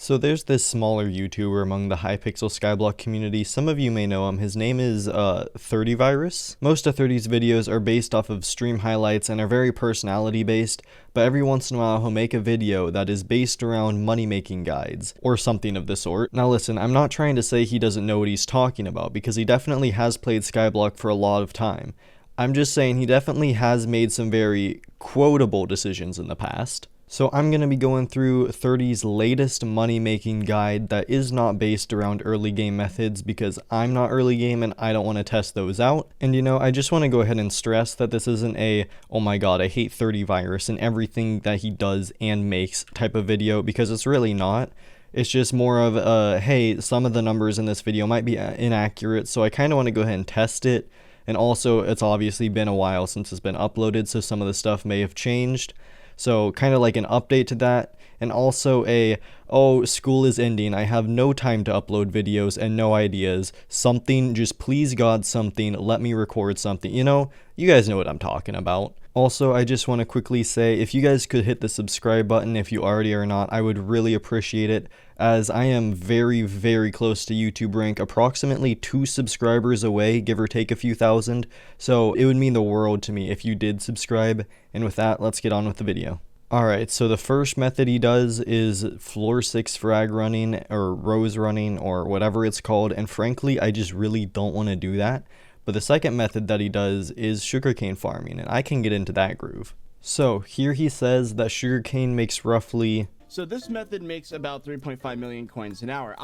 So there's this smaller YouTuber among the Hypixel Skyblock community. Some of you may know him. His name is ThirtyVirus. Most of 30's videos are based off of stream highlights and are very personality based, but every once in a while he'll make a video that is based around money making guides or something of the sort. Now listen, I'm not trying to say he doesn't know what he's talking about, because he definitely has played Skyblock for a lot of time. I'm just saying he definitely has made some very quotable decisions in the past. So I'm going to be going through 30's latest money making guide that is not based around early game methods, because I'm not early game and I don't want to test those out. And you know, I just want to go ahead and stress that this isn't a, oh my god, I hate 30virus and everything that he does and makes type of video, because it's really not. It's just more of a, hey, some of the numbers in this video might be inaccurate, so I kind of want to go ahead and test it. And also, it's obviously been a while since it's been uploaded, so some of the stuff may have changed. So kind of like an update to that, and also a, oh, school is ending, I have no time to upload videos and no ideas, something, just please God something, let me record something, you know, you guys know what I'm talking about. Also, I just want to quickly say, if you guys could hit the subscribe button if you already are not, I would really appreciate it, as I am very, very close to YouTube rank, approximately 2 subscribers away, give or take a few thousand, so it would mean the world to me if you did subscribe. And with that, let's get on with the video. Alright, so the first method he does is floor 6 frag running, or rows running, or whatever it's called, and frankly, I just really don't want to do that. But the second method that he does is sugarcane farming, and I can get into that groove. So here he says that sugarcane makes roughly... So this method makes about 3.5 million coins an hour.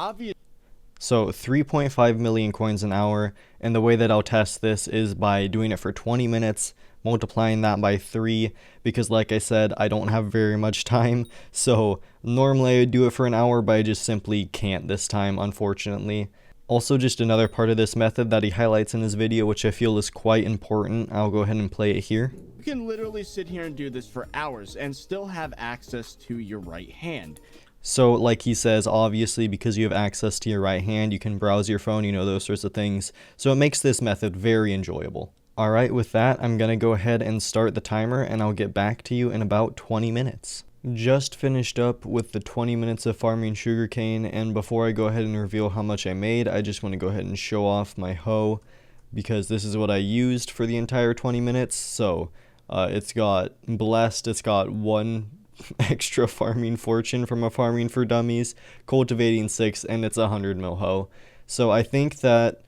So 3.5 million coins an hour, and the way that I'll test this is by doing it for 20 minutes, multiplying that by 3, because like I said, I don't have very much time. So normally I would do it for an hour, but I just simply can't this time, unfortunately. Also, just another part of this method that he highlights in his video, which I feel is quite important. I'll go ahead and play it here. You can literally sit here and do this for hours and still have access to your right hand. So like he says, obviously because you have access to your right hand, you can browse your phone, you know, those sorts of things. So it makes this method very enjoyable. Alright, with that, I'm going to go ahead and start the timer, and I'll get back to you in about 20 minutes. Just finished up with the 20 minutes of farming sugarcane, and before I go ahead and reveal how much I made, I just want to go ahead and show off my hoe, because this is what I used for the entire 20 minutes. So it's got blessed, it's got 1 extra farming fortune from a farming for dummies, cultivating 6, and it's a 100 mil hoe. So I think that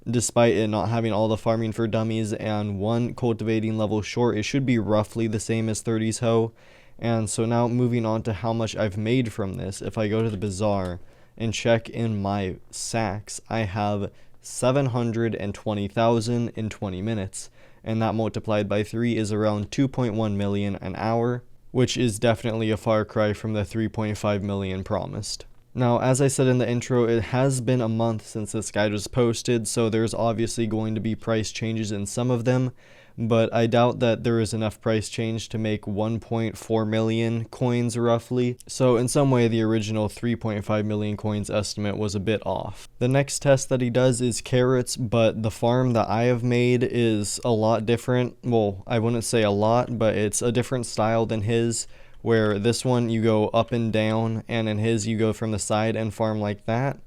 despite it not having all the farming for dummies and 1 cultivating level short, it should be roughly the same as 30's hoe. And so now moving on to how much I've made from this, if I go to the bazaar and check in my sacks, I have 720,000 in 20 minutes, and that multiplied by 3 is around 2.1 million an hour, which is definitely a far cry from the 3.5 million promised. Now, as I said in the intro, it has been a month since this guide was posted, so there's obviously going to be price changes in some of them, but I doubt that there is enough price change to make 1.4 million coins roughly. So in some way, the original 3.5 million coins estimate was a bit off. The next test that he does is carrots, but the farm that I have made is a lot different. Well, I wouldn't say a lot, but it's a different style than his, where this one you go up and down, and in his you go from the side and farm like that.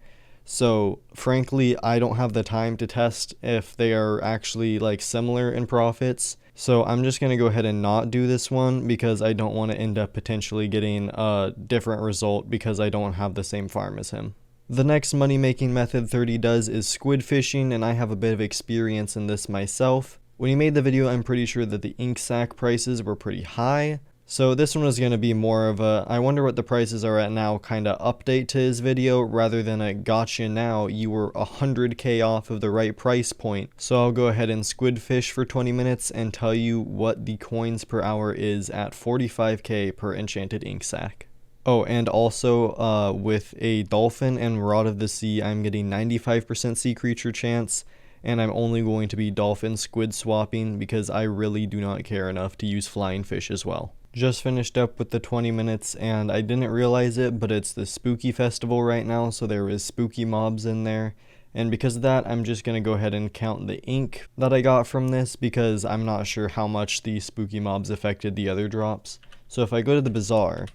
So frankly, I don't have the time to test if they are actually like similar in profits. So I'm just going to go ahead and not do this one, because I don't want to end up potentially getting a different result because I don't have the same farm as him. The next money making method 30 does is squid fishing, and I have a bit of experience in this myself. When he made the video, I'm pretty sure that the ink sac prices were pretty high. So this one was going to be more of a, I wonder what the prices are at now kind of update to his video, rather than a gotcha now, you were 100k off of the right price point. So I'll go ahead and squid fish for 20 minutes and tell you what the coins per hour is at 45k per enchanted ink sac. Oh, and also with a dolphin and rod of the sea, I'm getting 95% sea creature chance, and I'm only going to be dolphin squid swapping because I really do not care enough to use flying fish as well. Just finished up with the 20 minutes, and I didn't realize it, but it's the spooky festival right now, so there is spooky mobs in there, and because of that, I'm just going to go ahead and count the ink that I got from this, because I'm not sure how much the spooky mobs affected the other drops. So if I go to the bazaar,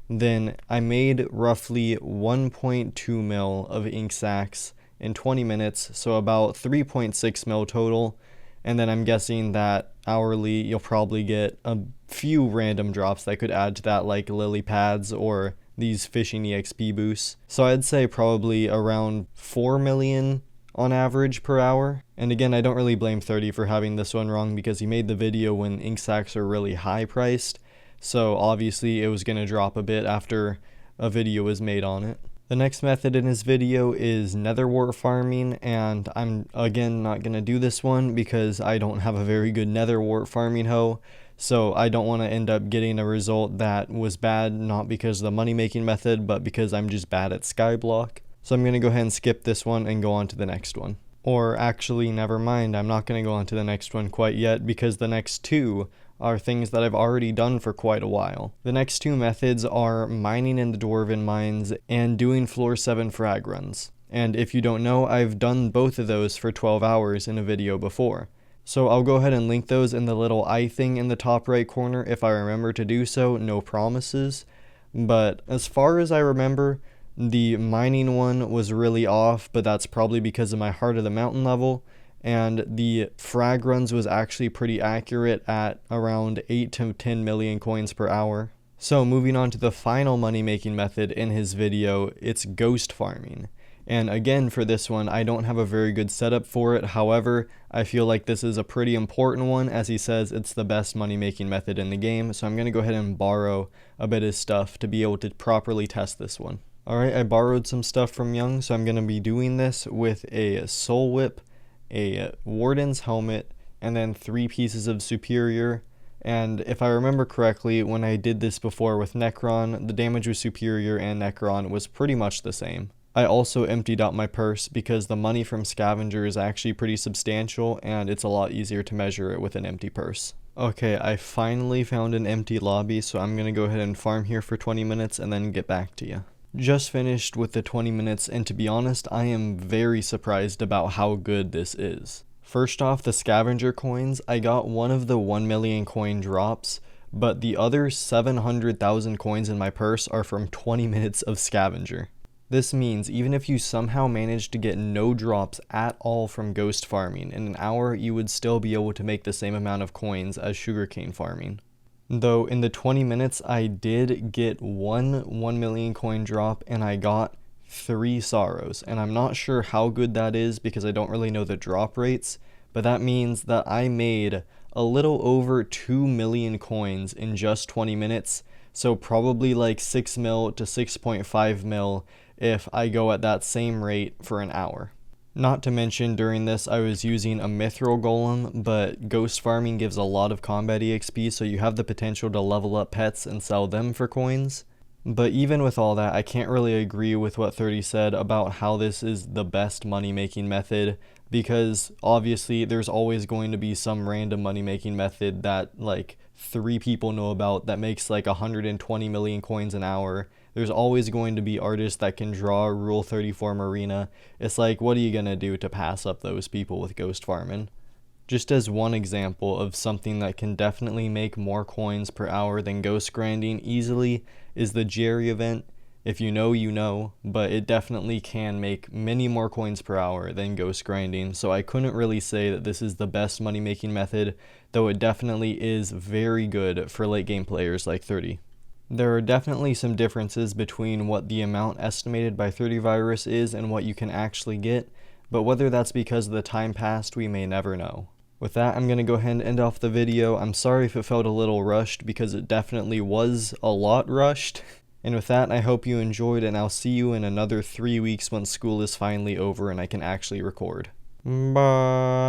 then I made roughly 1.2 mil of ink sacs in 20 minutes, so about 3.6 mil total. And then I'm guessing that hourly you'll probably get a few random drops that could add to that, like lily pads or these fishing EXP boosts. So I'd say probably around 4 million on average per hour. And again, I don't really blame 30 for having this one wrong, because he made the video when ink sacs are really high priced. So obviously it was going to drop a bit after a video was made on it. The next method in his video is netherwort farming, and I'm again not going to do this one because I don't have a very good netherwort farming hoe, so I don't want to end up getting a result that was bad, not because of the money making method, but because I'm just bad at Skyblock. So I'm going to go ahead and skip this one and go on to the next one. Or actually, never mind, I'm not going to go on to the next one quite yet, because the next two are things that I've already done for quite a while. The next two methods are mining in the dwarven mines and doing floor 7 frag runs. And if you don't know, I've done both of those for 12 hours in a video before. So I'll go ahead and link those in the little eye thing in the top right corner if I remember to do so, no promises. But as far as I remember, the mining one was really off, but that's probably because of my Heart of the Mountain level. And the frag runs was actually pretty accurate at around 8 to 10 million coins per hour. So moving on to the final money making method in his video, it's ghost farming. And again, for this one, I don't have a very good setup for it. However, I feel like this is a pretty important one, as he says it's the best money making method in the game. So I'm going to go ahead and borrow a bit of stuff to be able to properly test this one. Alright, I borrowed some stuff from Young, so I'm going to be doing this with a soul whip, a warden's helmet, and then 3 pieces of superior. And if I remember correctly, when I did this before with Necron, the damage with superior and Necron was pretty much the same. I also emptied out my purse because the money from scavenger is actually pretty substantial, and it's a lot easier to measure it with an empty purse. Okay, I finally found an empty lobby, so I'm gonna go ahead and farm here for 20 minutes and then get back to you. Just finished with the 20 minutes, and to be honest, I am very surprised about how good this is. First off, the scavenger coins, I got one of the 1 million coin drops, but the other 700,000 coins in my purse are from 20 minutes of scavenger. This means even if you somehow manage to get no drops at all from ghost farming, in an hour you would still be able to make the same amount of coins as sugarcane farming. Though in the 20 minutes I did get one 1 million coin drop, and I got 3 sorrows, and I'm not sure how good that is because I don't really know the drop rates, but that means that I made a little over 2 million coins in just 20 minutes, so probably like 6 mil to 6.5 mil if I go at that same rate for an hour. Not to mention, during this I was using a mithril golem, but ghost farming gives a lot of combat EXP, so you have the potential to level up pets and sell them for coins. But even with all that, I can't really agree with what 30 said about how this is the best money making method, because obviously there's always going to be some random money making method that like 3 people know about that makes like 120 million coins an hour. There's always going to be artists that can draw Rule 34 Marina. It's like, what are you gonna do to pass up those people with ghost farming? Just as one example of something that can definitely make more coins per hour than ghost grinding easily is the Jerry event. If you know, you know, but it definitely can make many more coins per hour than ghost grinding, so I couldn't really say that this is the best money making method, though it definitely is very good for late game players like 30. There are definitely some differences between what the amount estimated by 30Virus is and what you can actually get, but whether that's because of the time passed, we may never know. With that, I'm going to go ahead and end off the video. I'm sorry if it felt a little rushed, because it definitely was a lot rushed. And with that, I hope you enjoyed, and I'll see you in another 3 weeks when school is finally over and I can actually record. Bye!